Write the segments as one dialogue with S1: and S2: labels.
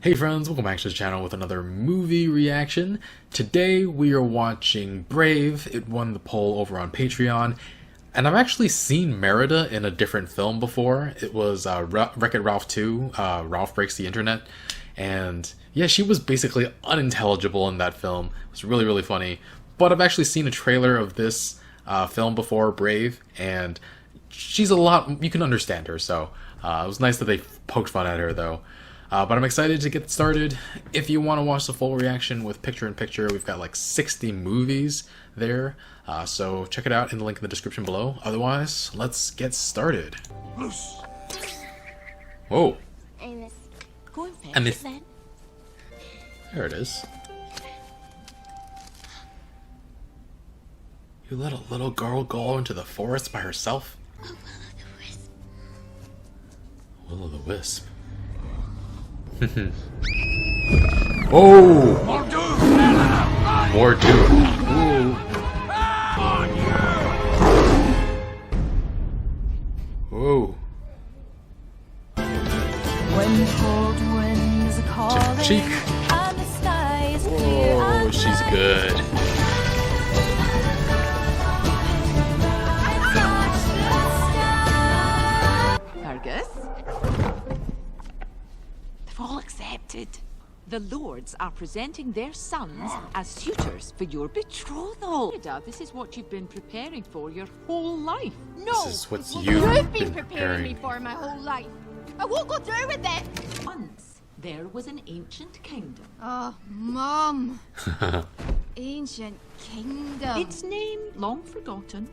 S1: Hey friends, welcome back to the channel with another movie reaction. Today we are watching Brave. It won the poll over on Patreon. And I've actually seen Merida in a different film before. It was Wreck-It Ralph 2, Ralph Breaks the Internet. And yeah, she was basically unintelligible in that film. It was really, really funny. But I've actually seen a trailer of this film before, Brave, and she's a lot, you can understand her, so it was nice that they poked fun at her though. But I'm excited to get started. If you want to watch the full reaction with picture-in-picture, we've got like 60 movies there. So check it out in the link in the description below. Otherwise, let's get started.
S2: Loose.
S1: Whoa.
S3: Amos, go and fetch
S1: Amos.
S3: it then.
S1: There it is. You let a little girl go into the forest by herself?
S3: Oh, will-o'-the-wisp.
S1: Will-o'-the-wisp. Oh! More doom. Ooh. Whoa.
S4: When cold winds are calling
S1: Cheek.
S4: and the sky is clear
S1: Oh,
S4: and
S1: she's good.
S5: Fergus? They've all accepted. The lords are presenting their sons as suitors for your betrothal. Merida, this is what you've been preparing for your whole life.
S3: No,
S1: This is what
S3: it's
S1: you've
S3: been
S1: been
S3: preparing me
S1: preparing.
S3: for my whole life. I won't go through with it.
S5: Once there was an ancient kingdom.
S3: Oh, Mum. Ancient kingdom.
S5: Its name long forgotten.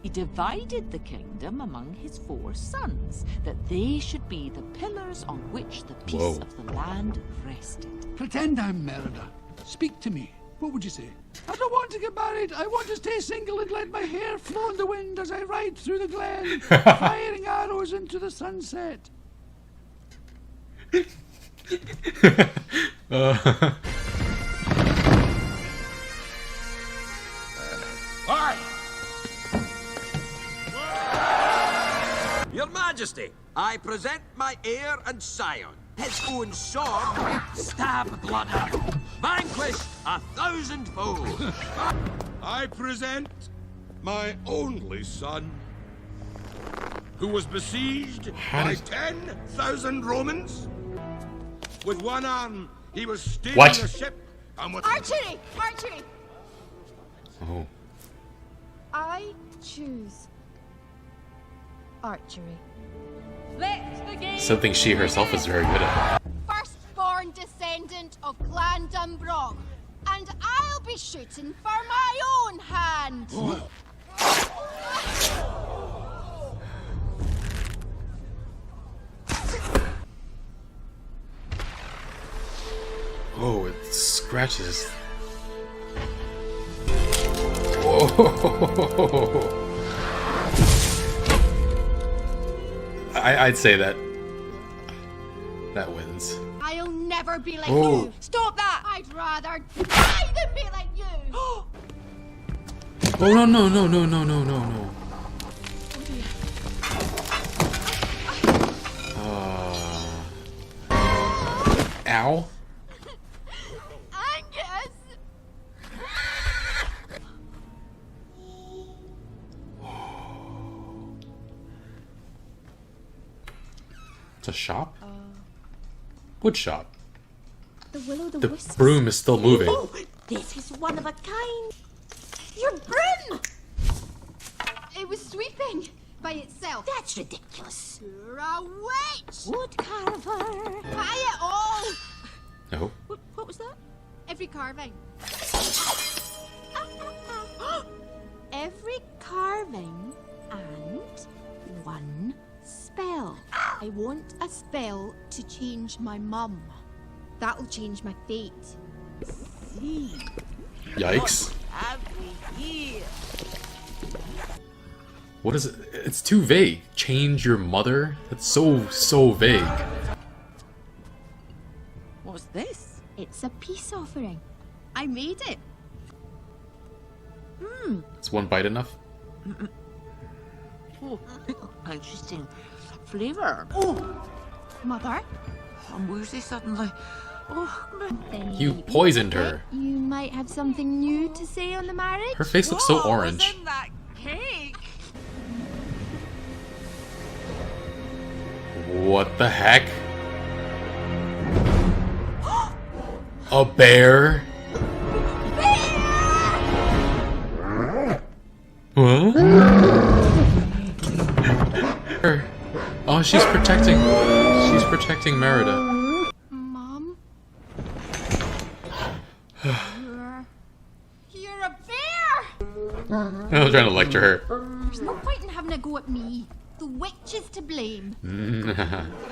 S5: He divided the kingdom among his 4 sons, that they should be the pillars on which the peace
S1: Whoa.
S5: of the land rested.
S2: Pretend I'm Merida. Speak to me. What would you say? I don't want to get married. I want to stay single and let my hair flow in the wind as I ride through the glen, firing arrows into the sunset.
S6: Aye! Your Majesty, I present my heir and scion. His own sword, stab blood arrow, vanquish 1,000 foes.
S7: I present my only son, who was besieged by 10,000 Romans. With one arm, he was steering
S1: What?
S7: a ship, and with
S3: Archery! Archery!
S1: Oh.
S3: I choose archery.
S1: Something she herself is very good at.
S3: Firstborn descendant of Clan Dunbrog. And I'll be shooting for my own hand.
S1: Oh, it scratches. Whoa. I'd say that wins.
S3: I'll never be like
S1: Oh.
S3: you. Stop that! I'd rather die than be like you.
S1: Oh no no no no no no no no. Ow.
S3: Angus!
S1: It's a shop? Wood shop.
S3: The
S1: The
S3: will-o'-the-wisp.
S1: broom is still moving.
S3: Oh, this is one of a kind. Your broom! It was sweeping by itself.
S5: That's ridiculous.
S3: You're a witch!
S5: Wood carver.
S3: Buy it all!
S1: No.
S5: What was that?
S3: Every carving. Every carving and one spell. I want a spell to change my mum. That'll change my fate. See.
S1: Yikes.
S3: Have we here?
S1: What is it? It's too vague. Change your mother? That's so vague.
S5: What's this?
S3: It's a peace offering. I made it.
S1: Is one bite enough?
S5: Oh, interesting flavor.
S3: Mother,
S5: I'm woozy suddenly. Oh,
S3: Then
S1: You
S3: maybe
S1: poisoned her.
S3: you might have something new to say on the marriage.
S1: Her face looks so
S5: What was
S1: orange.
S5: in that cake?
S1: What the heck? A bear? What? Oh, she's protecting Merida.
S3: Mom? You're a bear!
S1: I was trying to lecture her.
S3: There's no point in having a go at me. The witch is to blame.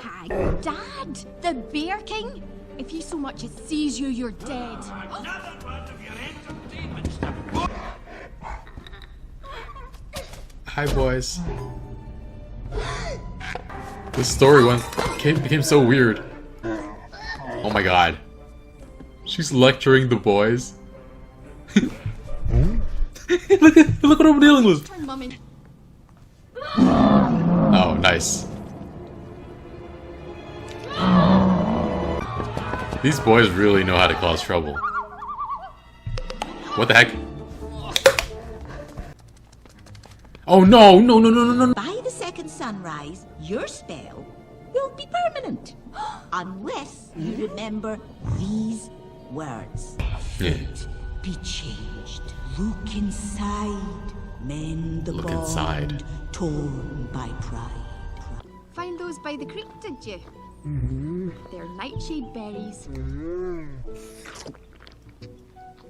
S3: Hi, Dad, the Bear King. If he so much as sees you, you're dead.
S1: Hi, boys. This story became so weird. Oh my god. She's lecturing the boys. look what I'm dealing with.
S3: Turn Mum in.
S1: Oh, nice. These boys really know how to cause trouble. What the heck? Oh no, no, no, no, no, no.
S8: By the second sunrise, your spell will be permanent. Unless you remember these words.
S1: Yeah.
S8: Be changed. Look inside. Mend the
S1: Look
S8: bond
S1: inside.
S8: torn by pride.
S3: Find those by the creek, did you? They're nightshade berries.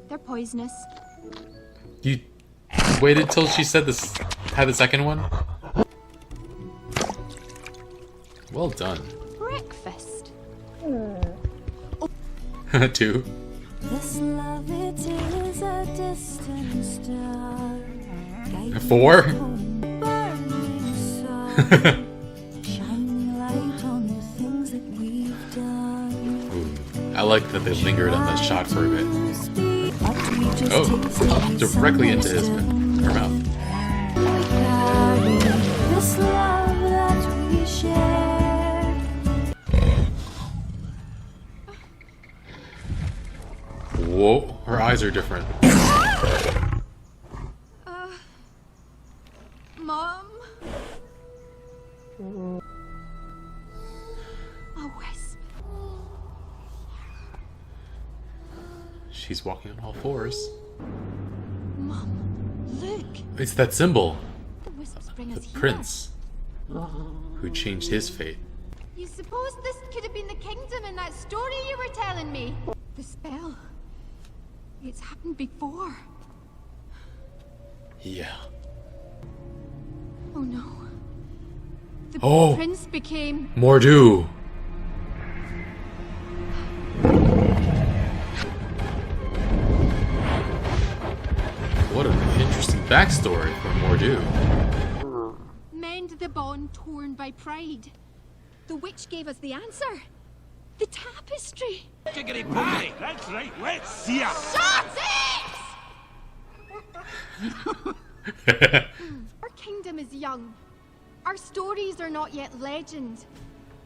S3: They're poisonous.
S1: You waited till she said this. Had the second one? Well done.
S3: Breakfast.
S1: Two.
S4: This love it is a distant star. Guiding
S1: 4?
S4: home, burning sun. Shining light on the things that we've done.
S1: Ooh, I like that they lingered on that shot for a bit.
S4: But we just
S1: Oh,
S4: tasted
S1: directly into his
S4: some
S1: her mouth.
S4: carry this love that we share.
S1: Whoa, her eyes are different.
S3: Mom? A wisp.
S1: She's walking on all fours.
S3: Mom, look.
S1: It's that symbol.
S3: The wisps bring
S1: The
S3: us here.
S1: prince. Who changed his fate.
S3: You suppose this could have been the kingdom in that story you were telling me? The spell. It's happened before.
S1: Yeah.
S3: Oh no. The
S1: Oh.
S3: prince became...
S1: Mordu. What an interesting backstory for Mordu.
S3: Mend the bond torn by pride. The witch gave us the answer. The tapestry.
S6: Giggity poggity. That's right. Let's see ya.
S3: Shut it! Our kingdom is young. Our stories are not yet legend.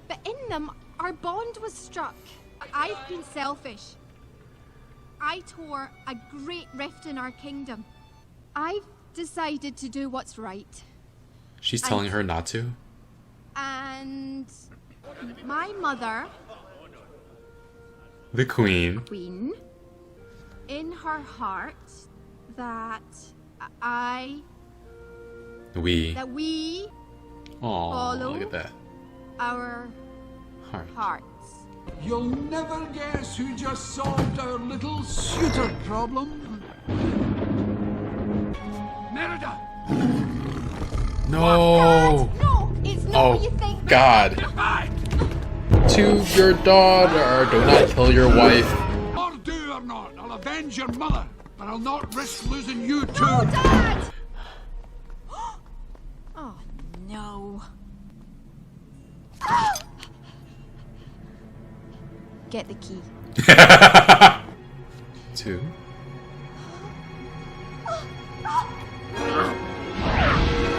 S3: But in them, our bond was struck. I've been selfish. I tore a great rift in our kingdom. I've decided to do what's right.
S1: She's telling her not to?
S3: And my mother,
S1: The queen.
S3: Queen, in her heart, that
S1: We.
S3: we
S1: Aw,
S3: follow
S1: look at that.
S3: our
S1: Heart.
S3: hearts.
S2: You'll never guess who just solved our little suitor problem. Merida!
S1: No!
S3: No, it's not
S1: Oh,
S3: what you think.
S1: God. To your daughter. Do not kill your wife.
S2: Or do or not, I'll avenge your mother, but I'll not risk losing you too.
S3: No, Dad! Oh, no. Get the key.
S1: 2.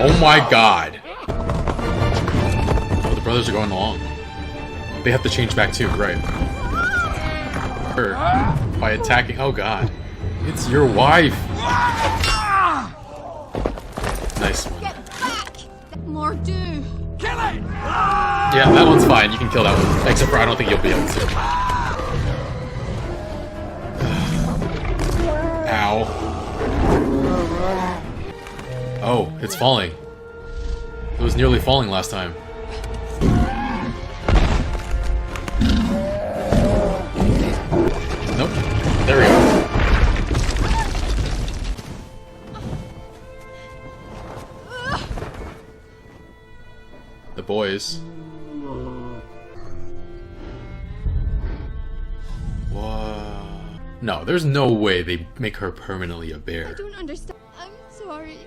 S1: Oh my god. Oh, the brothers are going along. They have to change back too, right? Her by attacking. Oh god, it's your wife. Nice one.
S3: Get back! More do.
S2: Kill it!
S1: Yeah, that one's fine. You can kill that one. Except for I don't think you'll be able to. Ow. Oh, it's falling. It was nearly falling last time. Nope. There we go. The boys. Whoa. No, there's no way they make her permanently a
S3: I
S1: bear.
S3: don't understand. I'm sorry.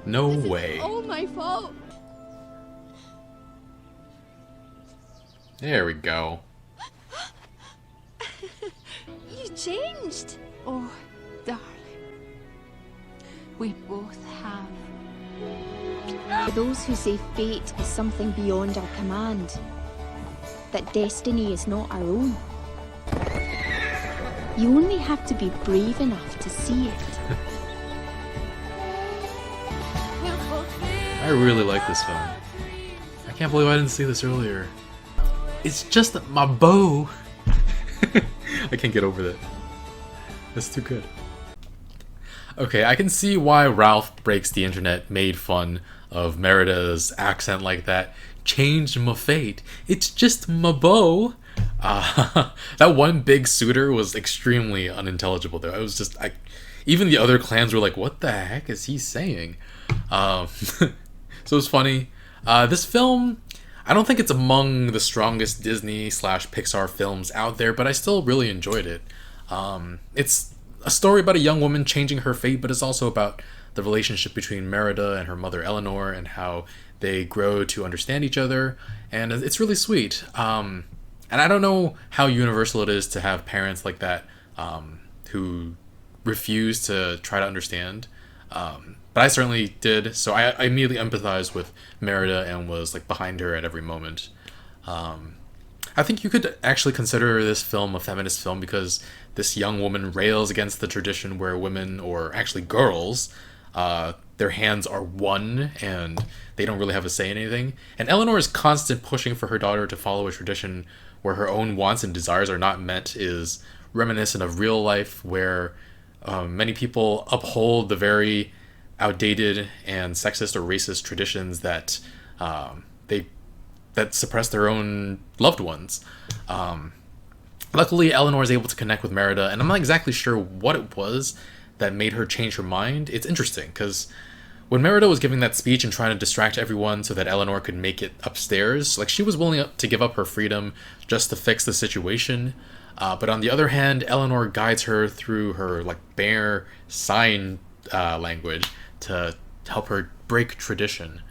S1: No
S3: This
S1: way.
S3: is all my fault.
S1: There we go.
S3: You changed.
S5: Oh, darling. We both have.
S3: For those who say fate is something beyond our command, that destiny is not our own. You only have to be brave enough to see it.
S1: I really like this film. I can't believe I didn't see this earlier. It's just my bow. I can't get over that. That's too good. Okay, I can see why Ralph Breaks the Internet made fun of Merida's accent like that. Changed my fate. It's just my bow. That one big suitor was extremely unintelligible though. It was just, even the other clans were like, what the heck is he saying? So it was funny. This film, I don't think it's among the strongest Disney/Pixar films out there, but I still really enjoyed it. It's a story about a young woman changing her fate, but it's also about the relationship between Merida and her mother Eleanor and how they grow to understand each other, and it's really sweet. And I don't know how universal it is to have parents like that who refuse to try to understand. But I certainly did, so I immediately empathized with Merida and was like behind her at every moment. I think you could actually consider this film a feminist film because this young woman rails against the tradition where women, or actually girls, their hands are one and they don't really have a say in anything. And Eleanor's constant pushing for her daughter to follow a tradition where her own wants and desires are not met is reminiscent of real life, where many people uphold the very outdated and sexist or racist traditions that that suppress their own loved ones. Luckily, Eleanor is able to connect with Merida, and I'm not exactly sure what it was that made her change her mind. It's interesting, because when Merida was giving that speech and trying to distract everyone so that Eleanor could make it upstairs, like, she was willing to give up her freedom just to fix the situation. But on the other hand, Eleanor guides her through her, like, bear sign language to help her break tradition.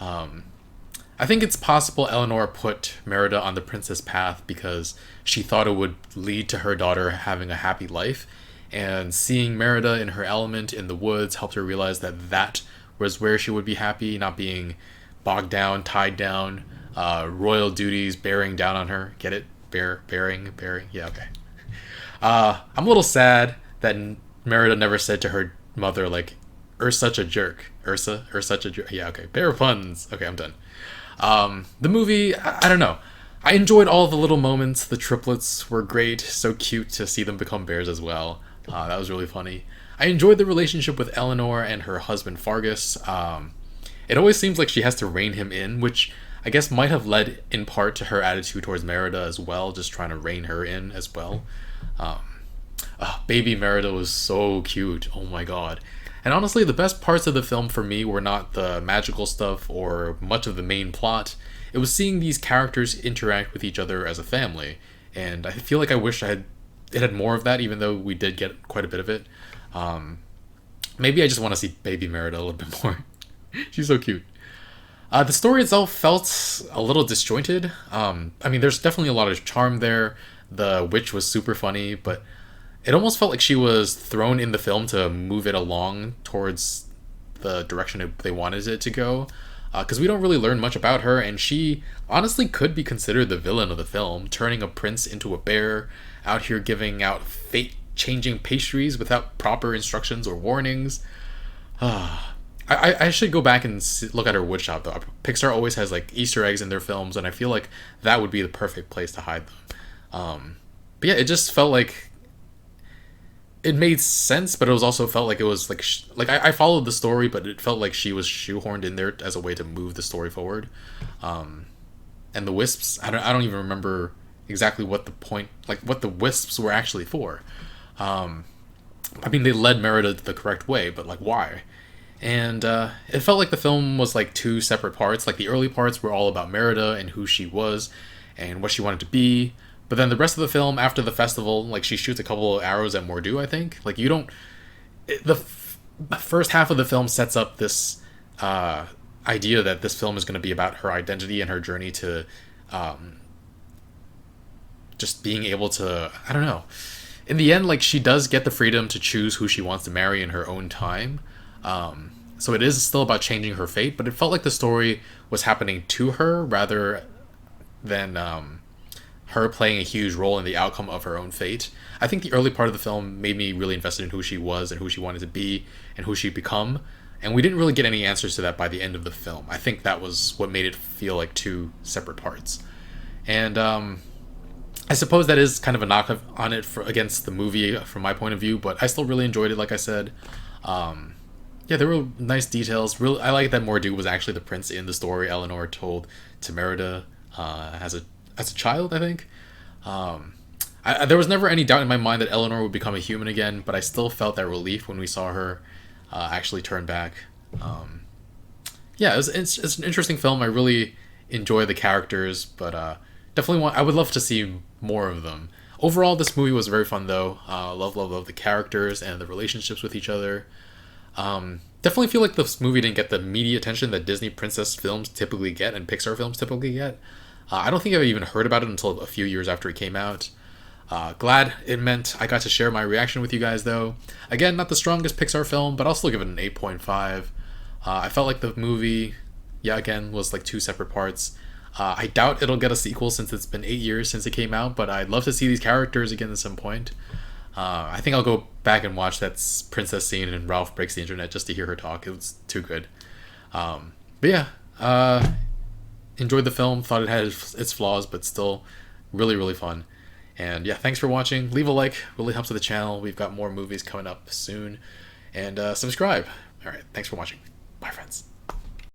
S1: I think it's possible Eleanor put Merida on the princess path because she thought it would lead to her daughter having a happy life, and seeing Merida in her element in the woods helped her realize that that was where she would be happy, not being bogged down, tied down, royal duties bearing down on her. Get it? Bearing? Yeah, okay. I'm a little sad that Merida never said to her mother, like, such a jerk. Ursa? Such a jerk. Yeah, okay. Bear puns. Okay, I'm done. The movie, I don't know. I enjoyed all the little moments. The triplets were great. So cute to see them become bears as well. That was really funny. I enjoyed the relationship with Eleanor and her husband Fargus. It always seems like she has to rein him in, which I guess might have led in part to her attitude towards Merida as well, just trying to rein her in as well. Baby Merida was so cute. Oh my god. And honestly, the best parts of the film for me were not the magical stuff or much of the main plot. It was seeing these characters interact with each other as a family. And I feel like I wish it had more of that, even though we did get quite a bit of it. Maybe I just want to see baby Merida a little bit more. She's so cute. The story itself felt a little disjointed. I mean, there's definitely a lot of charm there. The witch was super funny, but it almost felt like she was thrown in the film to move it along towards the direction they wanted it to go. because we don't really learn much about her, and she honestly could be considered the villain of the film, turning a prince into a bear, out here giving out fate-changing pastries without proper instructions or warnings. I should go back and look at her woodshop, though. Pixar always has like Easter eggs in their films, and I feel like that would be the perfect place to hide them. But yeah, it just felt like it made sense, but it was also felt like it was like I followed the story, but it felt like she was shoehorned in there as a way to move the story forward. And the wisps, I don't even remember exactly what the point, like what the wisps were actually for. I mean, they led Merida the correct way, but like why? And it felt like the film was like two separate parts. Like the early parts were all about Merida and who she was and what she wanted to be. But then the rest of the film, after the festival, like she shoots a couple of arrows at Mor'du, I think. Like you don't... The first half of the film sets up this idea that this film is going to be about her identity and her journey to just being able to... I don't know. In the end, like she does get the freedom to choose who she wants to marry in her own time. So it is still about changing her fate, but it felt like the story was happening to her rather than her playing a huge role in the outcome of her own fate. I think the early part of the film made me really invested in who she was and who she wanted to be and who she'd become, and we didn't really get any answers to that by the end of the film. I think that was what made it feel like two separate parts. And I suppose that is kind of a knock on it against the movie from my point of view, but I still really enjoyed it, like I said. Yeah, there were nice details. I like that Mor'du was actually the prince in the story Eleanor told to Merida as a child, I think. There was never any doubt in my mind that Eleanor would become a human again, but I still felt that relief when we saw her actually turn back. Yeah, it's an interesting film. I really enjoy the characters, but definitely I would love to see more of them. Overall, this movie was very fun, though. Love the characters and the relationships with each other. Definitely feel like this movie didn't get the media attention that Disney princess films typically get and Pixar films typically get. I don't think I've even heard about it until a few years after it came out. Glad it meant I got to share my reaction with you guys, though. Again, not the strongest Pixar film, but I'll still give it an 8.5. I felt like the movie, yeah, again, was like two separate parts. I doubt it'll get a sequel since it's been 8 years since it came out, but I'd love to see these characters again at some point. I think I'll go back and watch that princess scene in Ralph Breaks the Internet just to hear her talk. It was too good. But yeah, enjoyed the film. Thought it had its flaws, but still really, really fun. And yeah, thanks for watching. Leave a like. Really helps with the channel. We've got more movies coming up soon. And subscribe. All right, thanks for watching. Bye, friends.